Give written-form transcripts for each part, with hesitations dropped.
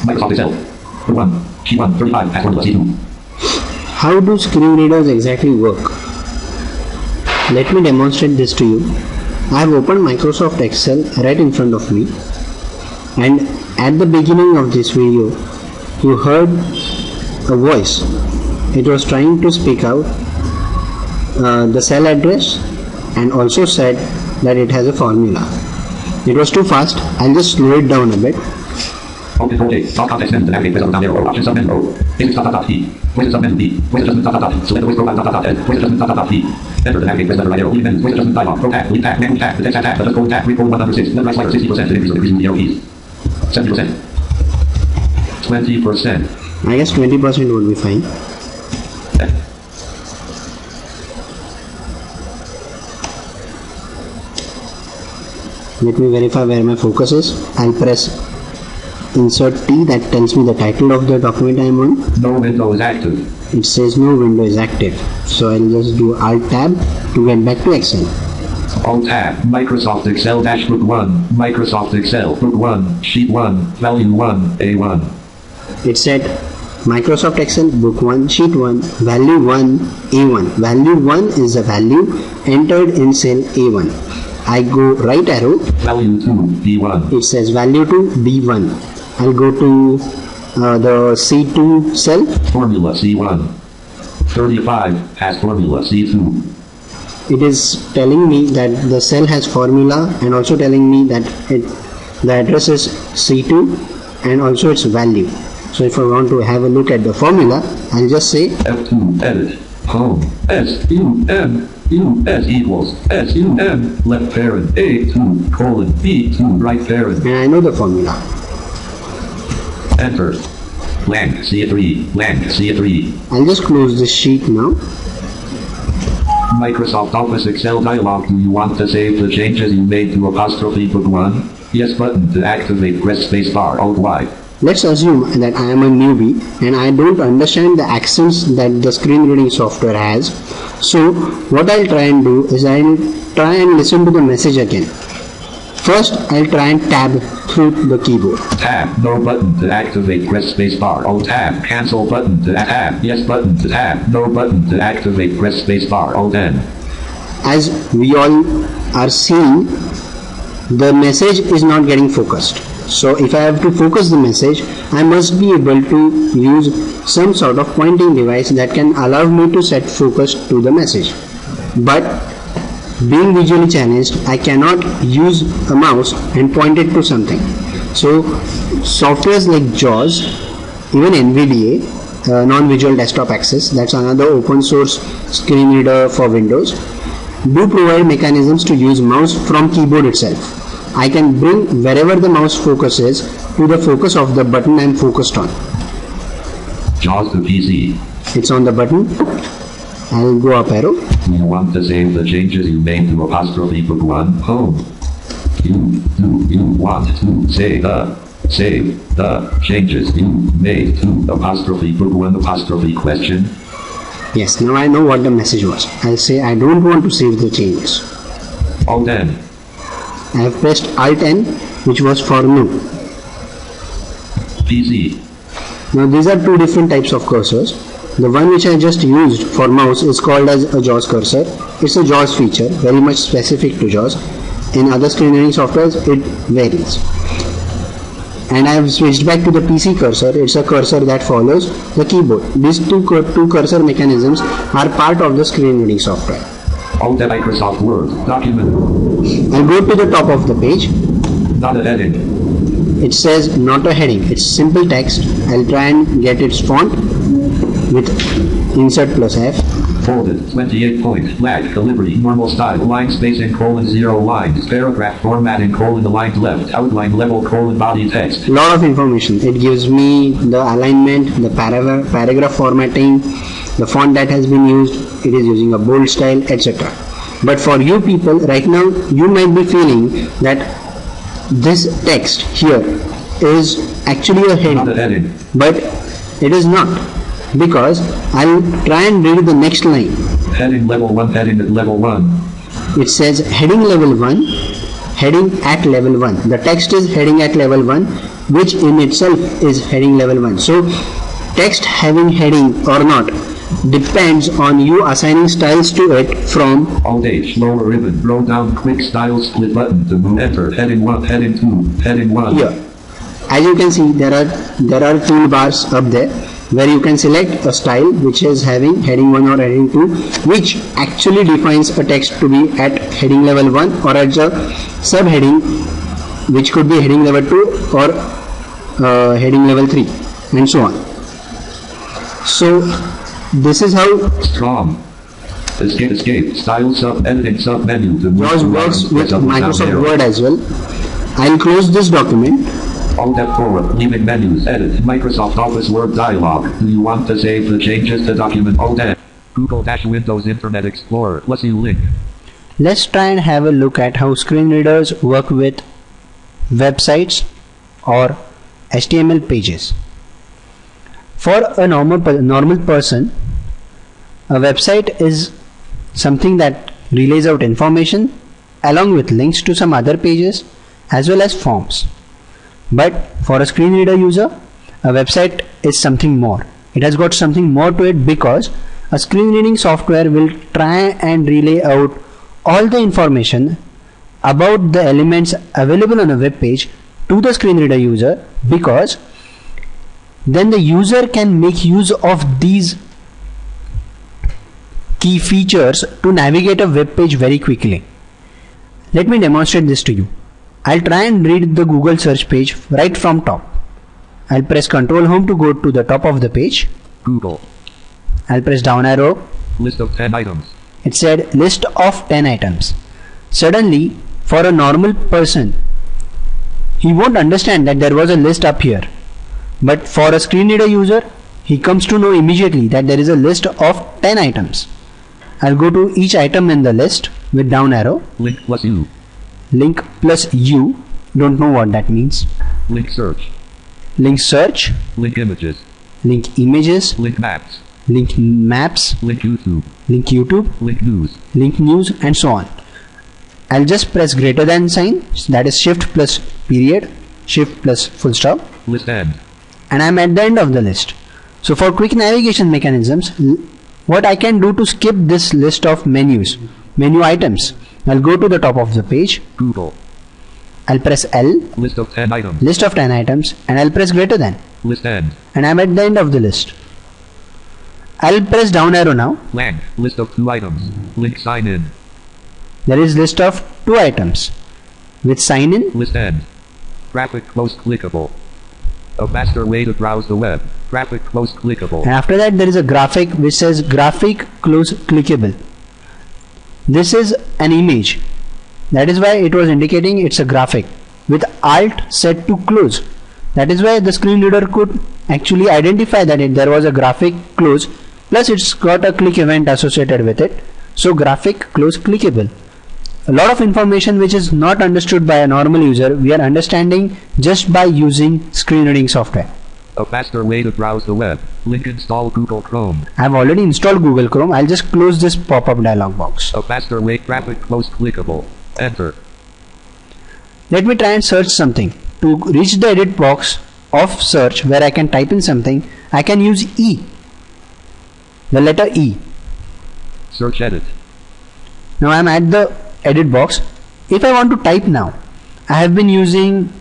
Microsoft Excel. 1. Sheet 1. 35. As formula C2. How do screen readers exactly work? Let me demonstrate this to you. I have opened Microsoft Excel right in front of me, and at the beginning of this video you heard a voice. It was trying to speak out the cell address and also said that it has a formula. It was too fast. I'll just slow it down a bit. Okay. Stop context menu to navigate with down arrow. Option submenu row. Basic T. Voice adjustment B. Voice adjustment Select the voice profile N. Voice adjustment T. Enter the navigate with letter right arrow. Leave menu. Voice adjustment dialog. Pro tab. Leave tab. Menu tab. The text tab. The just code tab. Read code 106. Left right slider 60%. To increase or decrease the arrow keys. 70%. 20%. I guess 20% would be fine. Let me verify where my focus is. I'll press insert T, that tells me the title of the document I am on. No window is active. It says no window is active. So I'll just do Alt Tab to get back to Excel. Alt Tab, Microsoft Excel Dashboard 1, Microsoft Excel, Book 1, Sheet 1, Volume 1, A1. It said Microsoft Excel, Book 1, Sheet 1, Value 1, A1. Value 1 is the value entered in cell A1. I go right arrow. Value 2, B1. It says value 2, B1. I'll go to the C2 cell. Formula C1. 35 has formula C2. It is telling me that the cell has formula and also telling me that the address is C2 and also its value. So if I want to have a look at the formula, I'll just say F2 edit home SUM US equals SUM left parent A2 colon B2 right parent. And I know the formula. Enter. Blank C3 blank C3. I'll just close this sheet now. Microsoft Office Excel dialog. Do you want to save the changes you made to apostrophe book 1? Yes button to activate. Press space bar Alt Y. Let's assume that I am a newbie and I don't understand the accents that the screen reading software has. So what I'll try and do is I'll try and listen to the message again. First I'll try and tab through the keyboard. Tab, no button to activate. Press space bar Alt Tab. Cancel button to tab. Yes button to tab. No button to activate. Press space bar Alt N. As we all are seeing, the message is not getting focused. So if I have to focus the message, I must be able to use some sort of pointing device that can allow me to set focus to the message. But being visually challenged, I cannot use a mouse and point it to something. So softwares like JAWS, even NVDA, non-visual desktop access, that's another open source screen reader for Windows, do provide mechanisms to use mouse from keyboard itself. I can bring wherever the mouse focus is to the focus of the button I am focused on. JAWS to PC. It's on the button. I'll go up arrow. You want to save the changes you made to apostrophe book 1 home. You want to save the changes you made to apostrophe book 1 apostrophe question. Yes, now I know what the message was. I'll say I don't want to save the changes. Alt N. I have pressed Alt N, which was for new. PC. Now these are two different types of cursors. The one which I just used for mouse is called as a JAWS cursor. It's a JAWS feature, very much specific to JAWS. In other screen reading softwares, it varies. And I have switched back to the PC cursor. It's a cursor that follows the keyboard. These two cursor mechanisms are part of the screen reading software. Alt Microsoft Word document. I'll go to the top of the page. Not a heading. It says not a heading. It's simple text. I'll try and get its font with insert plus F. Folded 28 point black calibri normal style line spacing colon 0 lines paragraph formatting colon aligned left outline level colon body text. Lot of information. It gives me the alignment, the paragraph formatting, the font that has been used. It is using a bold style, etc. But for you people right now, you might be feeling that this text here is actually a heading, but it is not, because I'll try and read the next line. Heading level 1, heading at level 1. It says heading level 1, heading at level 1. The text is heading at level 1. which in itself is heading level 1. So text having heading or not depends on you assigning styles to it from Alt H, lower ribbon, roll down, quick style split button to move, enter, heading 1, heading 2, heading 1. here. As you can see, there are toolbars up there where you can select a style which is having heading 1 or heading 2, which actually defines a text to be at heading level 1 or at a subheading which could be heading level 2 or heading level 3 and so on. So this is how Strong. Escape, style sub, editing sub menu to move. JAWS works with Microsoft Word as well. I'll close this document. Alt F4, leaving menus, edit, Microsoft Office Word dialog. Do you want to save the changes to document? Alt F. Google-Windows Internet Explorer, plus you link. Let's try and have a look at how screen readers work with websites or HTML pages. For a normal person, a website is something that relays out information along with links to some other pages as well as forms. But for a screen reader user, a website is something more. It has got something more to it because a screen reading software will try and relay out all the information about the elements available on a web page to the screen reader user, because then the user can make use of these key features to navigate a web page very quickly. Let me demonstrate this to you. I'll try and read the Google search page right from top. I'll press Ctrl Home to go to the top of the page. Google. I'll press down arrow. List of 10 items. It said list of 10 items. Suddenly, for a normal person, he won't understand that there was a list up here. But for a screen reader user, he comes to know immediately that there is a list of 10 items. I'll go to each item in the list with down arrow. Link plus U. Link plus U. Don't know what that means. Link search. Link search. Link images. Link images. Link maps. Link maps. Link YouTube. Link YouTube. Link news. Link news, and so on. I'll just press greater than sign, that is shift plus period, shift plus full stop. List end. And I'm at the end of the list. So for quick navigation mechanisms, what I can do to skip this list of menu items, I'll go to the top of the page. Google. I'll press L. List of 10 items. List of 10 items, and I'll press greater than. List end. And I'm at the end of the list. I'll press down arrow now. Blank. List of 2 items. Link sign in. There is list of 2 items with sign in. List end. Graphic close clickable. A faster way to browse the web. Graphic close clickable. And after that there is a graphic which says graphic close clickable. This is an image. That is why it was indicating it's a graphic with Alt set to close. That is why the screen reader could actually identify that there was a graphic close, plus it's got a click event associated with it. So graphic close clickable. A lot of information which is not understood by a normal user, we are understanding just by using screen reading software. A faster way to browse the web. Link install Google Chrome. I have already installed Google Chrome. I'll just close this pop-up dialog box. A faster way. Graphic close clickable. Enter. Let me try and search something. To reach the edit box of search where I can type in something, I can use E. The letter E. Search edit. Now I am at the edit box. If I want to type now, I have been using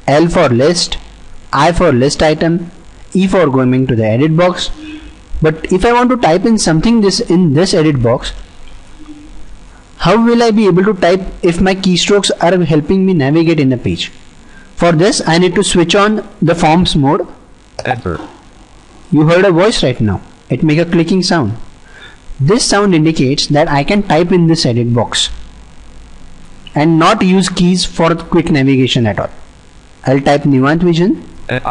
L for list, I for list item, E for going to the edit box. But if I want to type in something in this edit box, how will I be able to type if my keystrokes are helping me navigate in the page? For this, I need to switch on the forms mode. Enter. You heard a voice right now. It makes a clicking sound. This sound indicates that I can type in this edit box and not use keys for quick navigation at all. I'll type Nivant Vision. And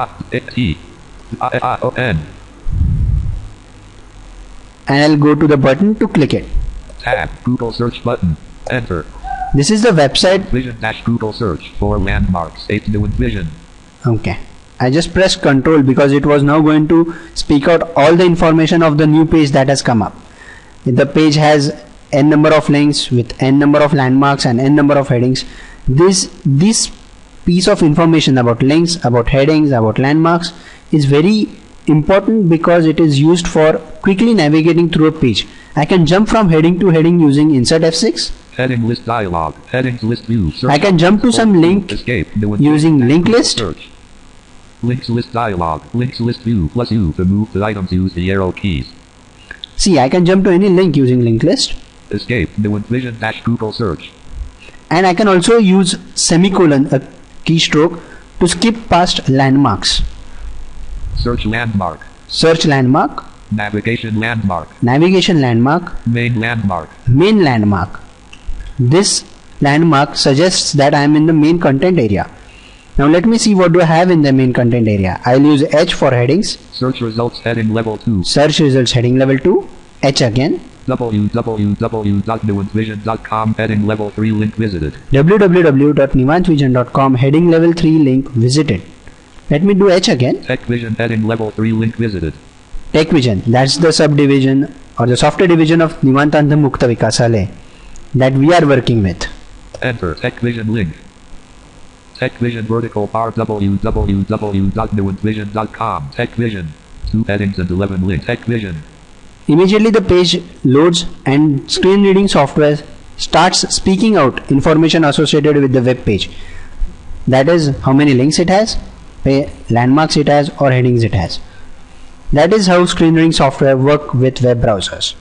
I'll go to the button to click it. Tab. Google search button. Enter. This is the website. Vision-Google search for landmarks. 8 new vision. Okay. I just pressed Control because it was now going to speak out all the information of the new page that has come up. The page has n number of links with n number of landmarks and n number of headings. These piece of information about links, about headings, about landmarks is very important because it is used for quickly navigating through a page. I can jump from heading to heading using insert F6. Heading list dialog. Headings list view. I can jump to some link using link list. Search. Links list dialog. Links list view plus U. To move the items, use the arrow keys. See, I can jump to any link using link list. Escape. New Vision dash Google search. And I can also use semicolon, a keystroke, to skip past landmarks. Search landmark. Search landmark. Navigation landmark. Navigation landmark. Main landmark. Main landmark. This landmark suggests that I am in the main content area. Now let me see what do I have in the main content area. I'll use H for headings. Search results heading level 2. Search results heading level 2. H again. www.nivanthvision.com heading level 3 link visited. www.nivanthvision.com heading level 3 link visited. Let me do H again. TechVision heading level 3 link visited. TechVision, that's the subdivision or the software division of Nivantantha Mukta Vikasalaya that we are working with. Enter TechVision link. TechVision vertical bar www.nivanthvision.com TechVision. 2 headings and 11 links. TechVision. Immediately the page loads and screen reading software starts speaking out information associated with the web page. That is how many links it has, landmarks it has, or headings it has. That is how screen reading software work with web browsers.